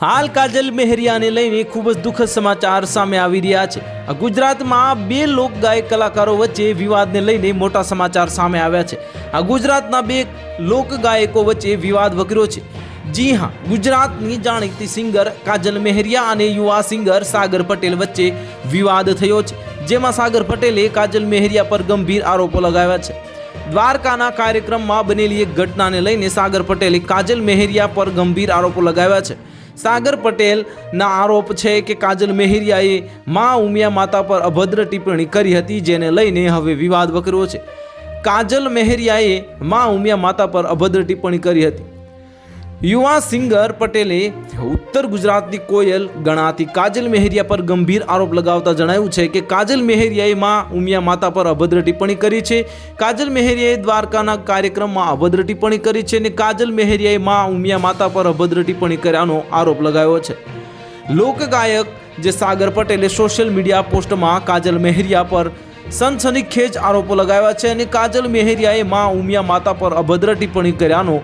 હાલ કાજલ મેહરિયાને લઈને ખૂબ જ દુઃખદ સમાચાર સામે આવી રહ્યા છે। ગુજરાતમાં બે લોકગાયક કલાકારો વચ્ચે વિવાદને લઈને મોટા સમાચાર સામે આવ્યા છે। ગુજરાતના બે લોકગાયકો વચ્ચે વિવાદ વકર્યો છે। જી હા, ગુજરાતની જાણીતી સિંગર કાજલ મેહરિયા અને યુવા સિંગર સાગર પટેલ વચ્ચે વિવાદ થયો છે, જેમાં સાગર પટેલે કાજલ મેહરિયા પર ગંભીર આરોપો લગાવ્યા છે। દ્વારકાના કાર્યક્રમમાં બનેલી એક ઘટનાને લઈને સાગર પટેલે કાજલ મેહરિયા પર ગંભીર આરોપો લગાવ્યા છે। સાગર પટેલના આરોપ છે કે કાજલ મેહરિયાએ માં ઉમિયા માતા પર અભદ્ર ટિપ્પણી કરી હતી, જેને લઈને હવે વિવાદ વકર્યો છે। કાજલ મેહરિયાએ માં ઉમિયા માતા પર અભદ્ર ટિપ્પણી કરી હતી। યુવા સિંગર પટેલે ઉત્તર ગુજરાતની કોયલ ગણાતી કાજલ મેહરિયા પર ગંભીર આરોપ લગાવતા જણાવ્યું છે કે કાજલ મેહરિયાએ માં ઉમિયા માતા પર અભદ્ર ટિપ્પણી કરી છે। કાજલ મેહરિયાએ દ્વારકાના કાર્યક્રમમાં અભદ્ર ટિપ્પણી કરી છે અને કાજલ મેહરિયાએ માં ઉમિયા માતા પર અભદ્ર ટિપ્પણી કર્યાનો આરોપ લગાવ્યો છે। લોકગાયક જે સાગર પટેલે સોશિયલ મીડિયા પોસ્ટમાં કાજલ મેહરિયા પર સનસનીખેજ આરોપો લગાવ્યા છે અને કાજલ મેહરિયાએ માં ઉમિયા માતા પર અભદ્ર ટિપ્પણી કર્યાનો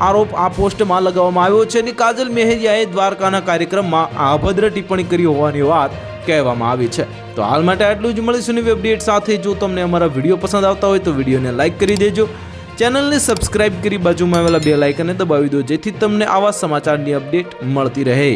આરોપ આ પોસ્ટમાં લગાવવામાં આવ્યો છે અને કાજલ મેહરિયાએ દ્વારકાના કાર્યક્રમમાં આ અભદ્ર ટિપ્પણી કરી હોવાની વાત કહેવામાં આવી છે। તો હાલ માટે આટલું જ, મળીશું નવી અપડેટ સાથે। જો તમને અમારા વિડીયો પસંદ આવતા હોય તો વિડીયોને લાઇક કરી દેજો, ચેનલને સબસ્ક્રાઇબ કરી બાજુમાં આવેલા બેલ આઇકનને દબાવી દો, જેથી તમને આવા સમાચારની અપડેટ મળતી રહે।